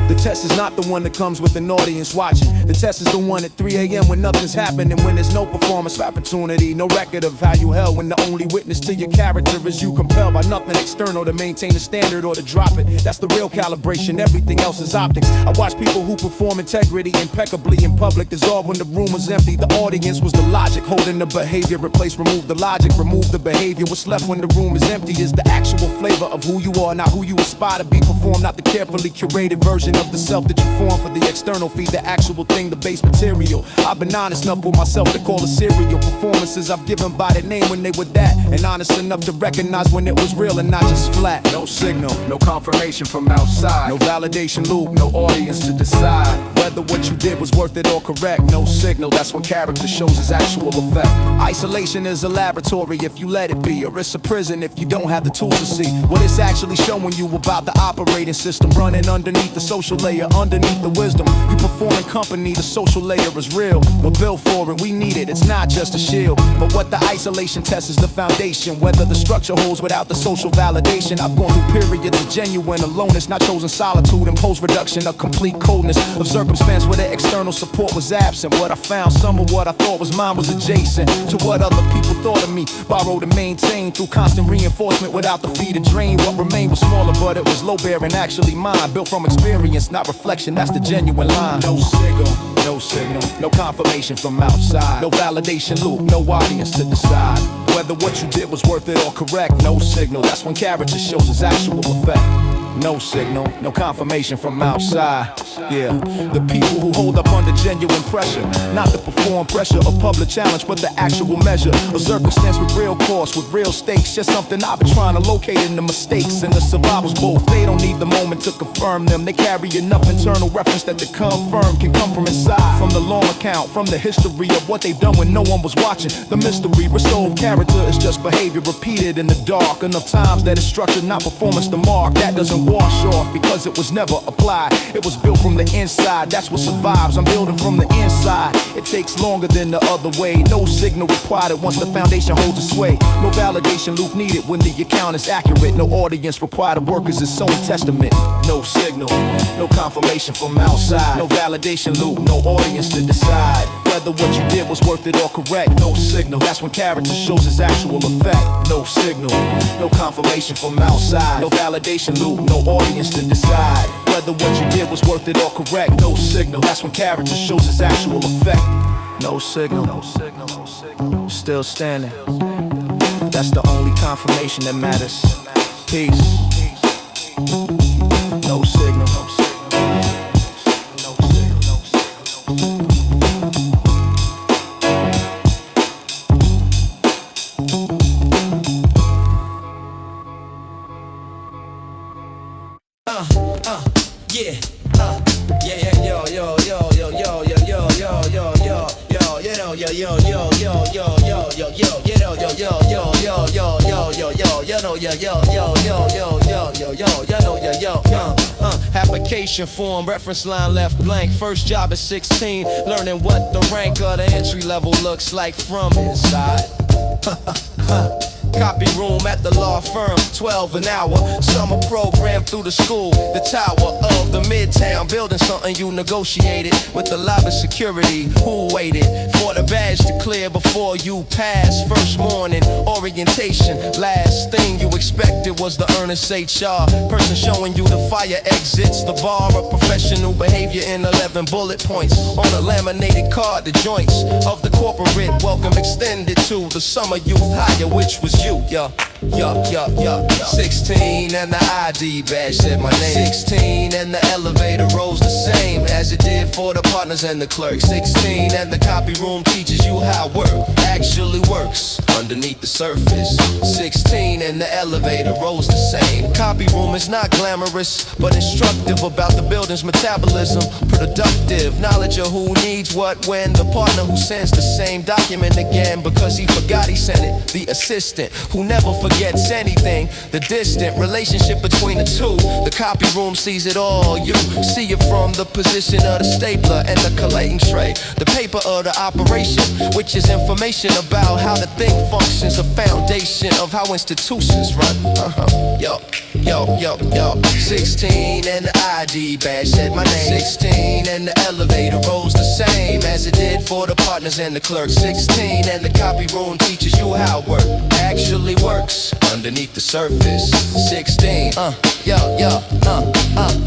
The test is not the one that comes with an audience watching. The test is the one at 3 a.m. when nothing's happening, when there's no performance opportunity, no record of how you held, when the only witness to your character is you, compelled by nothing external to maintain the standard or to drop it. That's the real calibration, everything else is optics. I watch people who perform integrity impeccably in public dissolve when the room was empty. The audience was the logic, holding the behavior, replace, remove the logic, remove the behavior. What's left when the room is empty is the actual flavor of who you are are, not who you aspire to be. Perform not the carefully curated version of the self that you form for the external feed, the actual thing, the base material. I've been honest enough with myself to call a serial. Performances I've given by the name when they were that, and honest enough to recognize when it was real and not just flat. No signal, no confirmation from outside, no validation loop, no audience to decide whether what you did was worth it or correct. No signal, that's when character shows its actual effect. Isolation is a laboratory if you let it be, or it's a prison if you don't have the tools to see what it's actually showing you about the operating system running underneath the social layer, underneath the wisdom. You perform in company, the social layer is real. We're built for it, we need it, it's not just a shield. But what the isolation test is the foundation, whether the structure holds without the social validation. I've gone through periods of genuine aloneness, not chosen solitude and post-reduction of complete coldness of circumstance where the external support was absent. What I found, some of what I thought was mine was adjacent to what other people thought of me, borrowed and maintained through constant reinforcement without the feed to drain. What remained was smaller, but it was low-bearing, actually mine, built from experience, not reflection. That's the genuine line. No signal, no confirmation from outside, no validation loop, no audience to decide whether what you did was worth it or correct. No signal, that's when character shows its actual effect. No signal, no confirmation from outside. Yeah, the people who hold up under genuine pressure, not the perform pressure of public challenge, but the actual measure of circumstance with real course, with real stakes. Just something I've been trying to locate in the mistakes and the survivors both. They don't need the moment to confirm them. They carry enough internal reference that the confirm can come from inside, from the long account, from the history of what they've done when no one was watching. The mystery, resolved character is just behavior repeated in the dark enough times that it's structured, not performance to mark. That doesn't wash off because it was never applied. It was built from the inside, that's what survives. I'm building from the inside. It takes longer than the other way. No signal required once the foundation holds its sway. No validation loop needed when the account is accurate. No audience required to work as its own testament. No signal, no confirmation from outside, no validation loop, no audience to decide whether what you did was worth it or correct. No signal, that's when character shows its actual effect. No signal, no confirmation from outside, no validation loop, no audience to decide whether what you did was worth it or correct. No signal, that's when character shows its actual effect. No signal, still standing. That's the only confirmation that matters. Peace. No signal. Application form, reference line left blank. First job at 16, learning what the rank of the entry level looks like from inside. Copy room at the law firm, 12 an hour. Summer program through the school, the tower of the midtown building. Something you negotiated with the lobby security, who waited for the badge to clear before you passed. First morning orientation, last thing you expected was the earnest HR person showing you the fire exits, the bar of professional behavior in 11 bullet points on a laminated card. The joints of the corporate welcome extended to the summer youth hire, which was you. 16 and the ID badge said my name. 16 and the elevator rose the same as it did for the partners and the clerks. 16 and the copy room teaches you how work actually works underneath the surface. 16 and the elevator rose the same. Copy room is not glamorous, but instructive about the building's metabolism. Productive knowledge of who needs what when. The partner who sends the same document again because he forgot he sent it. The assistant who never forgets anything. The distant relationship between the two. The copy room sees it all. You see it from the position of the stapler and the collating tray. The paper of the operation, which is information about how the thing functions. A foundation of how institutions run. 16 and the ID badge said my name. 16 and the elevator rose the same as as it did for the partners and the clerks. 16 and the copy room teaches you how work actually works underneath the surface. 16,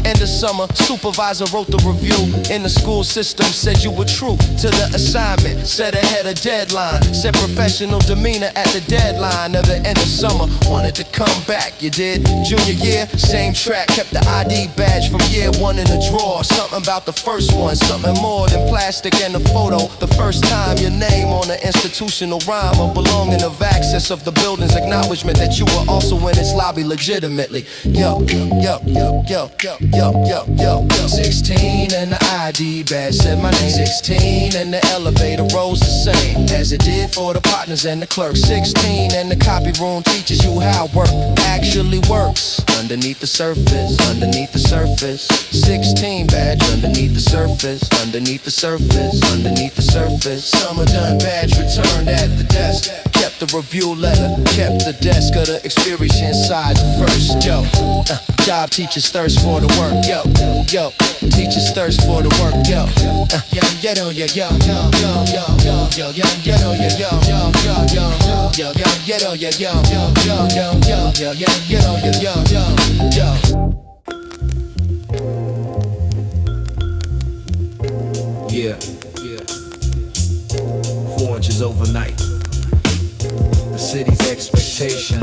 end of summer, supervisor wrote the review. In the school system, said you were true to the assignment, said ahead of deadline, said professional demeanor at the deadline of the end of summer. Wanted to come back, you did. Junior year, same track, kept the ID badge from year one in the drawer. Something about the first one, something more than plastic and a photo. The first time your name on the institutional rhyme of belonging of access of the building's acknowledgement that you were also in its lobby legitimately. Yo, 16 and the ID badge said my name. 16 and the elevator rose the same as it did for the partners and the clerks. 16 and the copy room teaches you how work actually works underneath the surface, underneath the surface. 16 badge underneath the surface, underneath the surface, underneath the surface. Summer done, badge returned at the desk. Kept the review letter, kept the desk of the experience inside the first. Yo, job teachers thirst for the work. Yo, teachers thirst for the work. Yo, Yeah. 4 inches overnight. The city's expectation.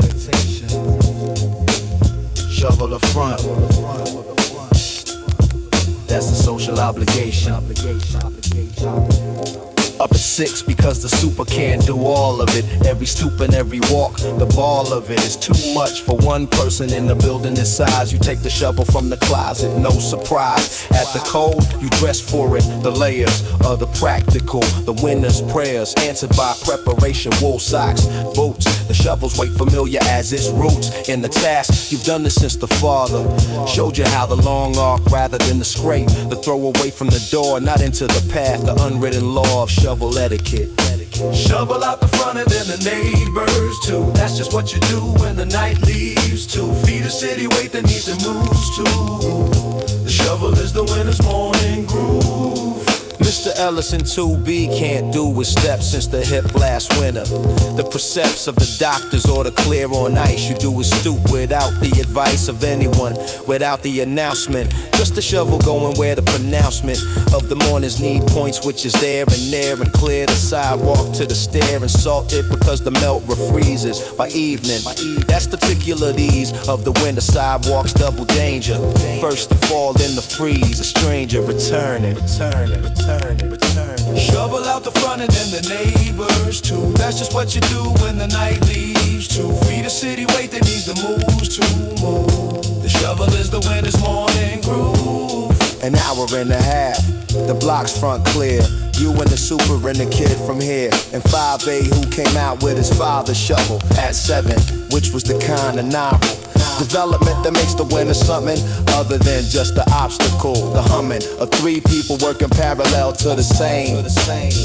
Shovel the front. That's the social obligation. Up at 6 because the super can't do all of it. Every stoop and every walk, the ball of it is too much for one person in the building this size. You take the shovel from the closet, no surprise. At the cold, you dress for it. The layers of the practical, the winner's prayers answered by preparation. Wool socks, boots, the shovels wait familiar as its roots. In the task, you've done this since the father showed you how the long arc rather than the scrape. The throw away from the door, not into the path. The unwritten law of shovel etiquette. Shovel out the front and then the neighbors too. That's just what you do when the night leaves. 2 feet of city weight that needs to move too. The shovel is the winter's morning groove. Mr. Ellison 2B can't do his steps since the hip last winter. The precepts of the doctors order clear on ice. You do his stoop without the advice of anyone, without the announcement. Just the shovel going where the pronouncement of the morning's need points, which is there and clear the sidewalk to the stair and salt it because the melt refreezes by evening. That's the particularities of the winter sidewalks, double danger. First to fall, then the freeze, a stranger returning. Shovel out the front and then the neighbors too. That's just what you do when the night leaves. 2 feet of city weight that needs to move. The shovel is the winter's morning groove. An hour and a half, the block's front clear. You and the super and the kid from here. And 5A who came out with his father's shovel at 7, which was the kind of novel development that makes the winter something other than just the obstacle. The humming of 3 people working parallel to the same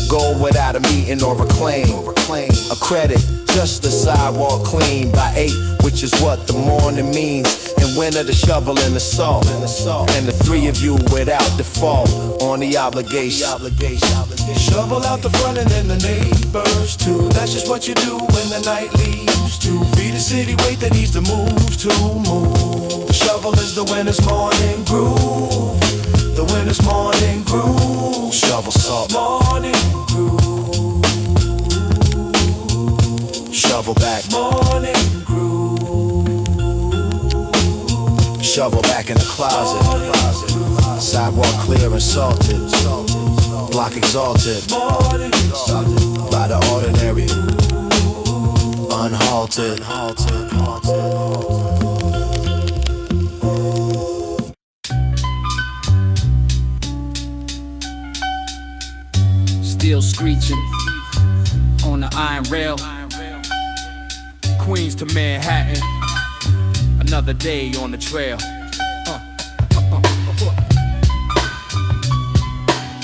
goal without a meeting or a claim. A credit, just the sidewalk clean by 8, which is what the morning means. In winter, the shovel and the salt, and the 3 of you without default on the obligation. Shovel out the front and then the neighbors too. That's just what you do when the night leaves. 2 feet of city weight that needs to move to move. The shovel is the winter's morning groove. The winter's morning groove. Shovel salt morning groove. Shovel back morning groove. Shovel back in the closet. Sidewalk clear and salted. Block exalted by the ordinary, unhalted. Steel screeching on the iron rail. Queens to Manhattan, another day on the trail.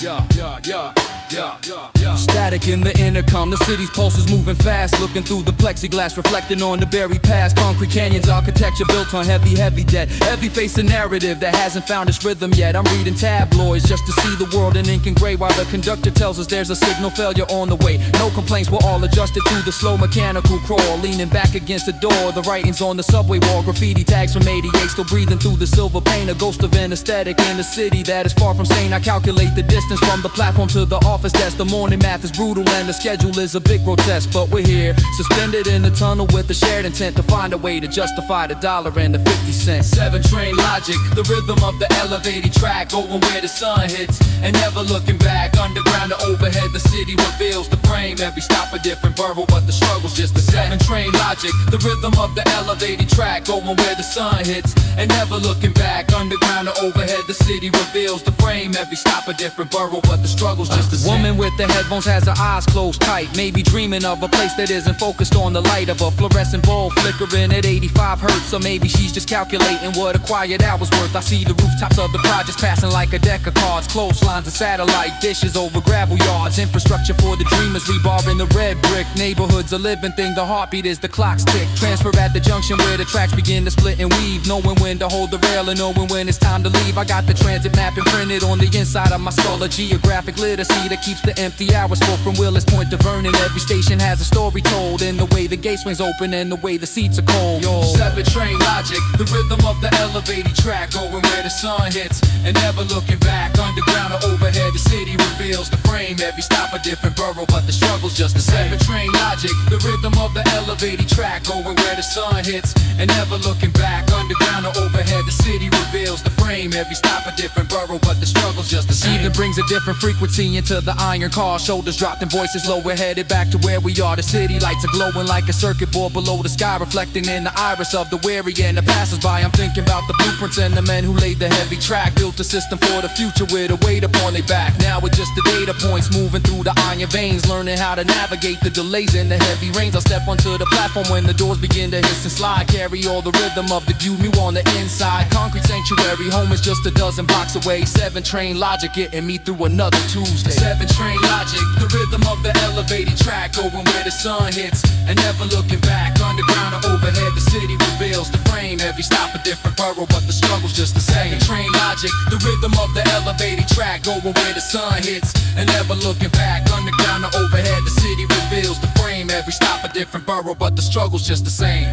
Yeah. Static in the intercom, the city's pulse is moving fast. Looking through the plexiglass, reflecting on the buried past. Concrete canyons, architecture built on heavy debt. Every face a narrative that hasn't found its rhythm yet. I'm reading tabloids just to see the world in ink and gray, while the conductor tells us there's a signal failure on the way. No complaints, we're all adjusted to the slow mechanical crawl. Leaning back against the door, the writings on the subway wall. Graffiti tags from 88, still breathing through the silver paint. A ghost of an aesthetic in a city that is far from sane. I calculate the distance from the platform to the office desk. The morning math is brutal and the schedule is a bit grotesque, but we're here, suspended in the tunnel with a shared intent to find a way to justify the dollar and the 50 cents. 7 train logic, the rhythm of the elevated track, going where the sun hits and never looking back. Underground to overhead, the city reveals the frame. Every stop a different borough, but the struggle's just the same. 7 train logic, the rhythm of the elevated track, going where the sun hits and never looking back. Underground to overhead, the city reveals the frame. Every stop a different borough, but the struggle's just the same. Woman with the headphones has her eyes closed tight, maybe dreaming of a place that isn't focused on the light of a fluorescent bulb flickering at 85 hertz. Or maybe she's just calculating what a quiet hour's worth. I see the rooftops of the projects passing like a deck of cards. Clotheslines and satellite dishes over gravel yards. Infrastructure for the dreamers, rebar in the red brick. Neighborhood's a living thing, the heartbeat is the clock's tick. Transfer at the junction where the tracks begin to split and weave. Knowing when to hold the rail and knowing when it's time to leave. I got the transit map imprinted on the inside of my skull. A geographic literacy that keeps the empty hours full. From Willis Point to Vernon, every station has a story told. In the way the gate swings open and the way the seats are cold. 7 train logic, the rhythm of the elevated track, going where the sun hits and never looking back. Underground or overhead, the city reveals the frame. Every stop a different borough, but the struggle's just the same. 7 train logic, the rhythm of the elevated track, going where the sun hits and never looking back. Underground or overhead, the city reveals the frame. Every stop a different borough, but the struggle's just the same. Evening brings a different frequency into the iron car. Shoulders dropped and voices low, we're headed back to where we are. The city lights are glowing like a circuit board below the sky, reflecting in the iris of the weary and the passers-by. I'm thinking about the blueprints and the men who laid the heavy track. Built a system for the future with a weight upon their back. Now with just the data points moving through the iron veins, learning how to navigate the delays and the heavy rains. I'll step onto the platform when the doors begin to hiss and slide. Carry all the rhythm of the view, me on the inside. Concrete sanctuary, home is just a dozen blocks away. 7 train logic, getting me through another Tuesday. 7 train logic, the rhythm of the elevated track, going where the sun hits and never looking back. Underground or overhead, the city reveals the frame. Every stop a different borough, but the struggle's just the same. Train logic, the rhythm of the elevated track, going where the sun hits and never looking back. Underground or overhead, the city reveals the frame. Every stop a different borough, but the struggle's just the same.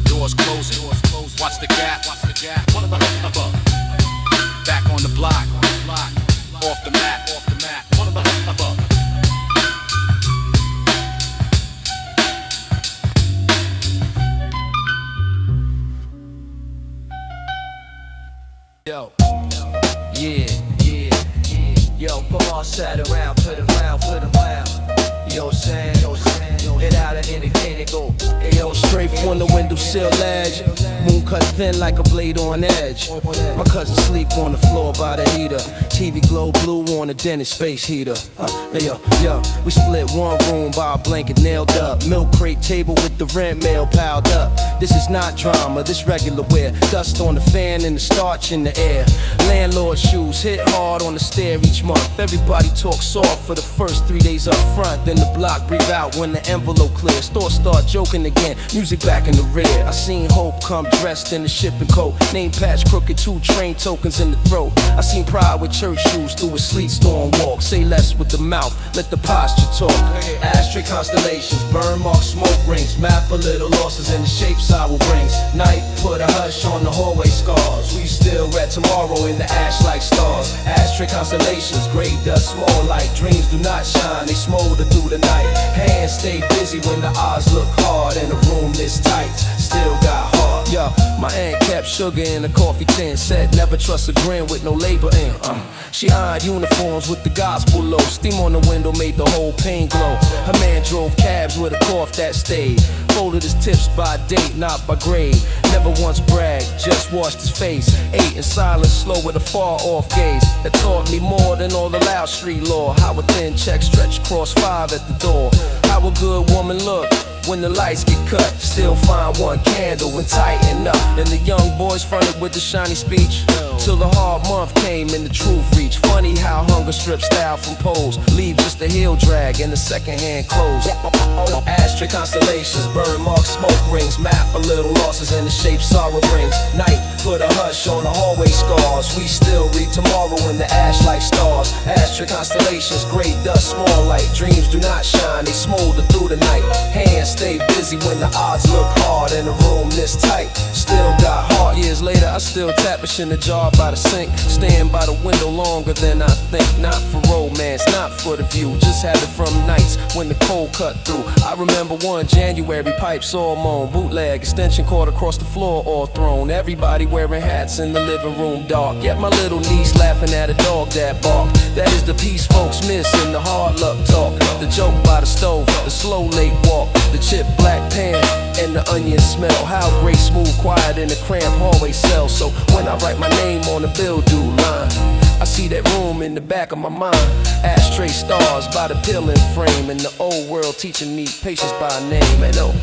Doors closing, watch the gap. Back on the block, off the map. Yo, yeah. Yo, come on, sat around, put 'em round. Yo, saying, hit out of anything and go. Hey, yo, straight from the windowsill ledge. Moon cut thin like a blade on edge. My cousin sleep on the floor by the heater. TV glow blue on the dentist space heater. Yo, we split one room by a blanket nailed up. Milk crate table with the rent mail piled up. This is not drama, this regular wear. Dust on the fan and the starch in the air. Landlord shoes hit hard on the stair each month. Everybody talk soft for the first 3 days up front. Then the block breathe out when the envelope clears. Store start joking again, music back in the rear. I seen Hope come dressed in the shipping coat. Name patch crooked, 2 train tokens in the throat. I seen Pride with church shoes through a sleet storm walk. Say less with the mouth, let the posture talk. Ashtray Constellations, burn mark smoke rings. Map a little losses in the shapes I will brings. Night put a hush on the hallway scars. We still read tomorrow in the ash like stars. Ashtray Constellations, gray dust small like dreams do not shine, they smolder through the night. Hands stay busy when the odds look hard. In a room this tight, still got heart. Yo, my aunt kept sugar in a coffee tin. Said never trust a grin with no labor in. She eyed uniforms with the gospel low. Steam on the window made the whole pain glow. Her man drove cabs with a cough that stayed. folded his tips by date, not by grade. Never once bragged, just washed his face. Ate in silence, slow with a far off gaze. That taught me more than all the loud street law. How a thin check stretch across 5 at the door. How a good woman look when the lights get cut. Still find one candle and tighten up. And the young boys fronted with the shiny speech till the hard month came and the truth reached. Funny how hunger strips style from poles. Leave just a heel drag and the second-hand clothes. Ashtray constellations, burn marks, smoke rings. Map a little losses and the shape sorrow brings. Night put a hush on the hallway scars. We still read tomorrow in the ash like stars. Ashtray constellations, great dust, small light. Dreams do not shine, they smolder through the night. Hands stay busy when the odds look hard in a room this tight. Still got heart. Years later, I still tappish in the jar by the sink. Stand by the window longer than I think. Not for romance, not for the view. Just have it from nights when the cold cut through. I remember 1 January, pipes all moan. Bootleg, extension cord across the floor all thrown. Everybody wearing hats in the living room dark. Yet my little niece laughing at a dog that barked. That is the peace folks miss in the hard luck talk. The joke by the stove, the slow late walk. The chip black pan and the onion smell. How great, smooth, quiet in the cramped hallway cell. So when I write my name on the bill due line, I see that room in the back of my mind. Ashtray stars by the peeling frame. And the old world teaching me patience by name. And oh,